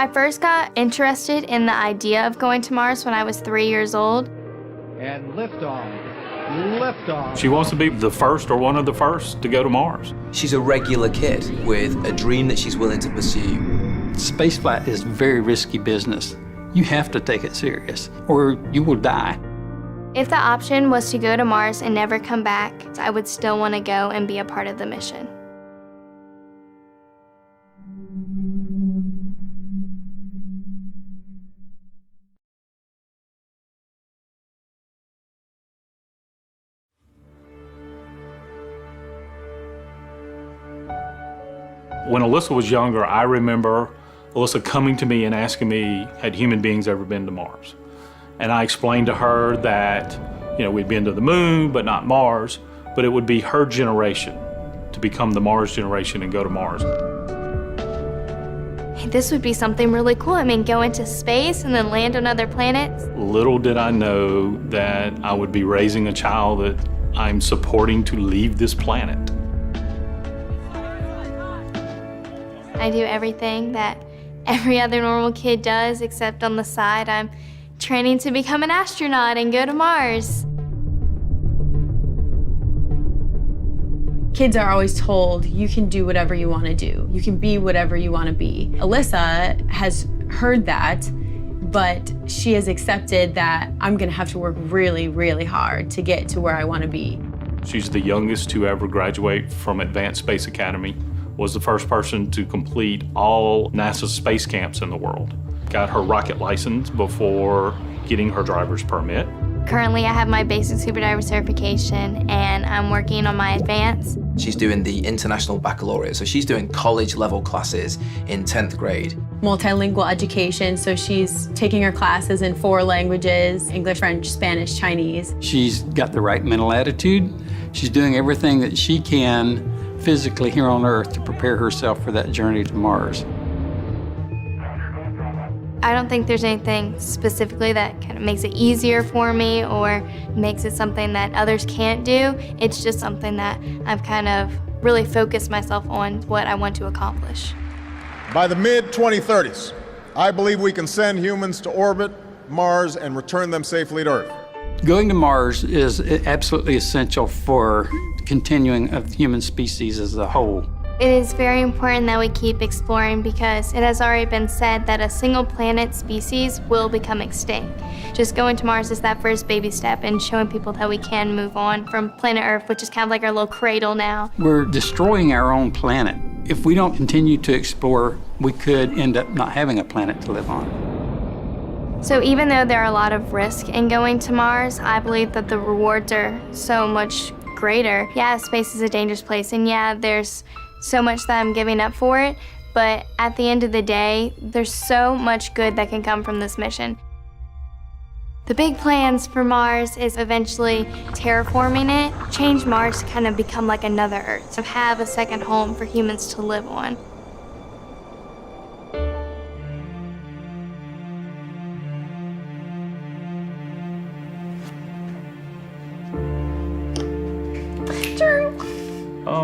I first got interested in the idea of going to Mars when I was 3 years old. And liftoff. Liftoff. She wants to be the first or one of the first to go to Mars. She's a regular kid with a dream that she's willing to pursue. Spaceflight is very risky business. You have to take it serious, or you will die. If the option was to go to Mars and never come back, I would still want to go and be a part of the mission. When Alyssa was younger, I remember Alyssa coming to me and asking me, had human beings ever been to Mars? And I explained to her that, we'd been to the moon, but not Mars, but it would be her generation to become the Mars generation and go to Mars. This would be something really cool. I mean, go into space and then land on other planets. Little did I know that I would be raising a child that I'm supporting to leave this planet. I do everything that every other normal kid does, except on the side, I'm training to become an astronaut and go to Mars. Kids are always told, you can do whatever you want to do. You can be whatever you want to be. Alyssa has heard that, but she has accepted that I'm going to have to work really, really hard to get to where I want to be. She's the youngest to ever graduate from Advanced Space Academy, was the first person to complete all NASA's space camps in the world. Got her rocket license before getting her driver's permit. Currently, I have my basic scuba diver certification, and I'm working on my advanced. She's doing the International Baccalaureate, so she's doing college-level classes in 10th grade. Multilingual education, so she's taking her classes in 4 languages, English, French, Spanish, Chinese. She's got the right mental attitude. She's doing everything that she can physically here on Earth to prepare herself for that journey to Mars. I don't think there's anything specifically that kind of makes it easier for me or makes it something that others can't do. It's just something that I've kind of really focused myself on what I want to accomplish. By the mid-2030s, I believe we can send humans to orbit Mars and return them safely to Earth. Going to Mars is absolutely essential for continuing of the human species as a whole. It is very important that we keep exploring because it has already been said that a single planet species will become extinct. Just going to Mars is that first baby step in showing people that we can move on from planet Earth, which is kind of like our little cradle now. We're destroying our own planet. If we don't continue to explore, we could end up not having a planet to live on. So even though there are a lot of risk in going to Mars, I believe that the rewards are so much greater. Yeah, space is a dangerous place, and yeah, there's so much that I'm giving up for it, but at the end of the day, there's so much good that can come from this mission. The big plans for Mars is eventually terraforming it, change Mars to kind of become like another Earth, to have a second home for humans to live on.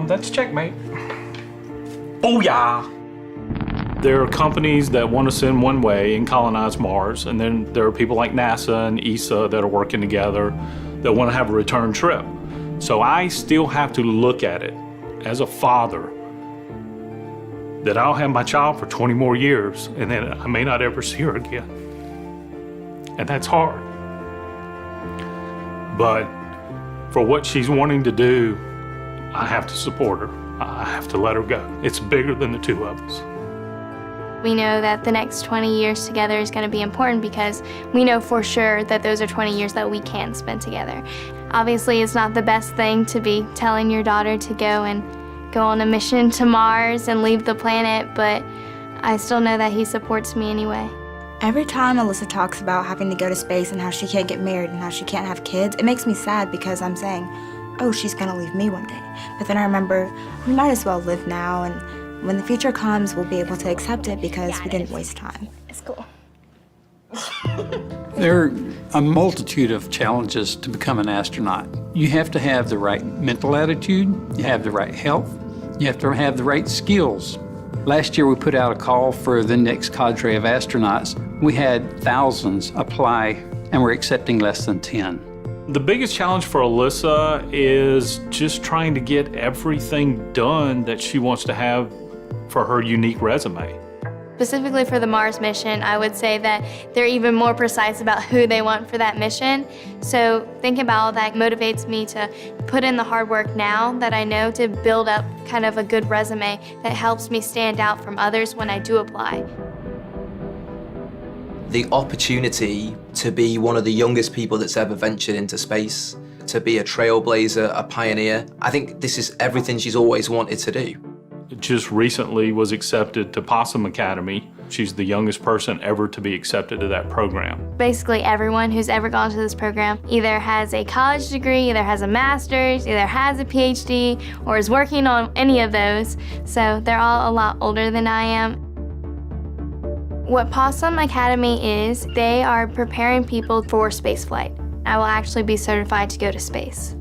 That's checkmate. Booyah! There are companies that want to send one way and colonize Mars, and then there are people like NASA and ESA that are working together that want to have a return trip. So I still have to look at it as a father that I'll have my child for 20 more years, and then I may not ever see her again. And that's hard. But for what she's wanting to do, I have to support her. I have to let her go. It's bigger than the two of us. We know that the next 20 years together is going to be important because we know for sure that those are 20 years that we can spend together. Obviously, it's not the best thing to be telling your daughter to go on a mission to Mars and leave the planet, but I still know that he supports me anyway. Every time Alyssa talks about having to go to space and how she can't get married and how she can't have kids, it makes me sad because I'm saying, oh, she's gonna leave me one day. But then I remember, we might as well live now, and when the future comes, we'll be able to accept it because we didn't waste time. It's cool. There are a multitude of challenges to become an astronaut. You have to have the right mental attitude, you have the right health, you have to have the right skills. Last year we put out a call for the next cadre of astronauts. We had thousands apply and we're accepting less than 10. The biggest challenge for Alyssa is just trying to get everything done that she wants to have for her unique resume. Specifically for the Mars mission, I would say that they're even more precise about who they want for that mission. So thinking about all that motivates me to put in the hard work now that I know to build up kind of a good resume that helps me stand out from others when I do apply. The opportunity to be one of the youngest people that's ever ventured into space, to be a trailblazer, a pioneer, I think this is everything she's always wanted to do. Just recently was accepted to Possum Academy. She's the youngest person ever to be accepted to that program. Basically everyone who's ever gone to this program either has a college degree, either has a master's, either has a PhD, or is working on any of those. So they're all a lot older than I am. What Possum Academy is, they are preparing people for spaceflight. I will actually be certified to go to space.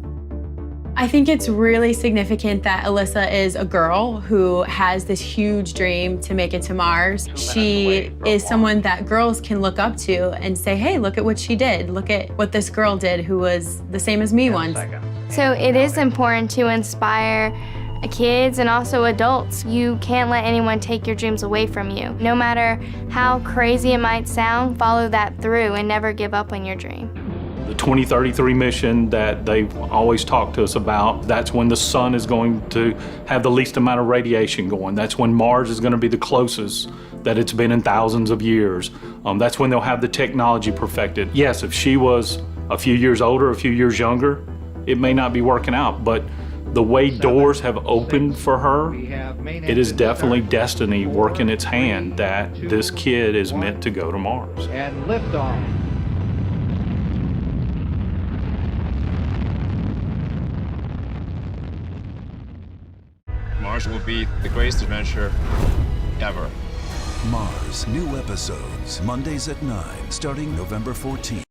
I think it's really significant that Alyssa is a girl who has this huge dream to make it to Mars. She is someone that girls can look up to and say, hey, look at what she did. Look at what this girl did who was the same as me once. So it is important to inspire kids and also adults. You can't let anyone take your dreams away from you. No matter how crazy it might sound, follow that through and never give up on your dream. The 2033 mission that they've always talked to us about, that's when the sun is going to have the least amount of radiation going. That's when Mars is going to be the closest that it's been in thousands of years. That's when they'll have the technology perfected. Yes, if she was a few years older, a few years younger, it may not be working out, but the way doors have opened for her, it is definitely destiny working its hand that this kid is meant to go to Mars. And liftoff. Mars will be the greatest adventure ever. Mars, new episodes, Mondays at 9, starting November 14th.